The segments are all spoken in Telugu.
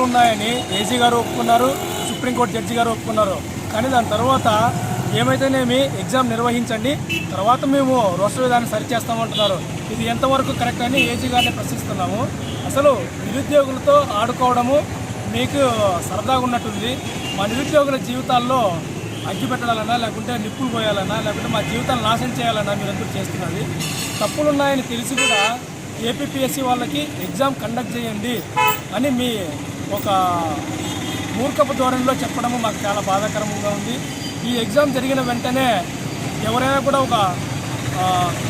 ఉన్నాయని ఏసీ గారు ఒప్పుకున్నారు, సుప్రీంకోర్టు జడ్జి గారు ఒప్పుకున్నారు. కానీ దాని తర్వాత ఏమైతేనేమి ఎగ్జామ్ నిర్వహించండి, తర్వాత మేము రోస్టర్ విధానం సరిచేస్తామంటున్నారు. ఇది ఎంతవరకు కరెక్ట్ అని ఏజీ గారిని ప్రశ్నిస్తున్నాము. అసలు నిరుద్యోగులతో ఆడుకోవడము మీకు సరదాగా ఉన్నట్టుంది. మా నిరుద్యోగుల జీవితాల్లో అగ్గి పెట్టాలన్నా, లేకుంటే నిప్పులు పోయాలన్నా, లేకుంటే మా జీవితాలను నాశనం చేయాలన్నా మీరందరూ చేస్తున్నది. తప్పులున్నాయని తెలిసి కూడా ఏపీపీఎస్సీ వాళ్ళకి ఎగ్జామ్ కండక్ట్ చేయండి అని మీ ఒక మూర్ఖపు ధోరణిలో చెప్పడము మాకు చాలా బాధాకరంగా ఉంది. ఈ ఎగ్జామ్ జరిగిన వెంటనే ఎవరైనా కూడా ఒక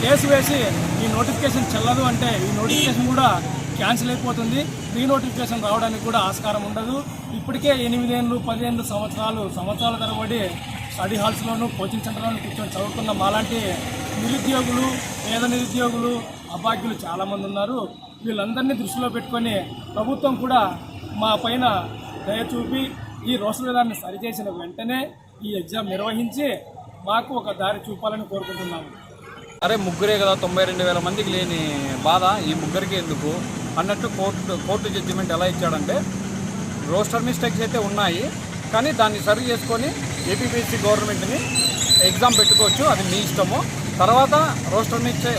కేసు వేసి ఈ నోటిఫికేషన్ చెల్లదు అంటే ఈ నోటిఫికేషన్ కూడా క్యాన్సిల్ అయిపోతుంది. రీ నోటిఫికేషన్ రావడానికి కూడా ఆస్కారం ఉండదు. ఇప్పటికే 8 ఏళ్ళు 10 ఏళ్ళు సంవత్సరాల తరబడి స్టడీ హాల్స్లోనూ కోచింగ్ సెంటర్లోనూ కూర్చొని చదువుకున్న మాలాంటి నిరుద్యోగులు, పేద నిరుద్యోగులు, అభాగ్యులు చాలామంది ఉన్నారు. వీళ్ళందరినీ దృష్టిలో పెట్టుకొని ప్రభుత్వం కూడా మా పైన దయ చూపి ఈ రోస్టర్ విధానాన్ని సరిచేసిన వెంటనే ఈ ఎగ్జామ్ నిర్వహించి మాకు ఒక దారి చూపాలని కోరుకుంటున్నాము. అరే ముగ్గురే కదా, 92,000 మందికి లేని బాధ ఈ ముగ్గురికి ఎందుకు అన్నట్టు కోర్టు జడ్జిమెంట్ ఎలా ఇచ్చాడంటే, రోస్టర్ మిస్టేక్స్ అయితే ఉన్నాయి, కానీ దాన్ని సరి చేసుకొని ఏపీపీఎస్సీ గవర్నమెంట్ని ఎగ్జామ్ పెట్టుకోవచ్చు, అది మీ ఇష్టము. తర్వాత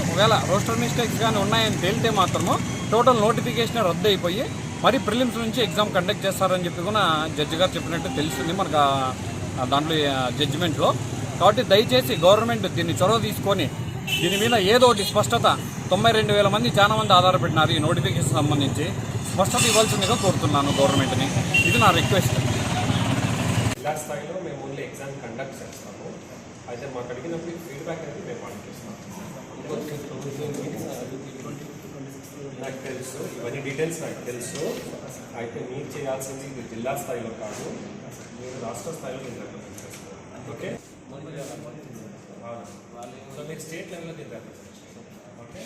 ఒకవేళ రోస్టర్ మిస్టేక్స్ కానీ ఉన్నాయని తేలితే మాత్రము టోటల్ నోటిఫికేషన్ రద్దు అయిపోయి మరి ప్రిలిమ్స్ నుంచి ఎగ్జామ్ కండక్ట్ చేస్తారని చెప్పి కూడా జడ్జి గారు చెప్పినట్టు తెలుస్తుంది మనకు దాంట్లో జడ్జిమెంట్లో. కాబట్టి దయచేసి గవర్నమెంట్ దీన్ని చొరవ తీసుకొని దీని మీద ఏదో ఒకటి స్పష్టత, 92,000 మంది చాలా మంది ఆధారపడినారు ఈ నోటిఫికేషన్ సంబంధించి, స్పష్టత ఇవ్వాల్సిందిగా కోరుతున్నాను గవర్నమెంట్ని. ఇది నా రిక్వెస్ట్. జిల్లా స్థాయిలో మేము ఓన్లీ ఎగ్జామ్ కండక్ట్ చేస్తాము. అయితే మాకు అడిగినప్పుడు ఫీడ్బ్యాక్ అనేది మేము వాళ్ళకి ఇస్తాము. నాకు తెలుసు, ఇవన్నీ డీటెయిల్స్ నాకు తెలుసు. అయితే మీరు చేయాల్సింది ఇది జిల్లా స్థాయిలో కాదు, మీరు రాష్ట్ర స్థాయిలో మీరు రిప్రజెంట్ చేసుకోవాలి. ఓకే, సో మీరు స్టేట్ లెవెల్లో మీరు రిప్రజెంట్ చేసుకోవాలి. ఓకే.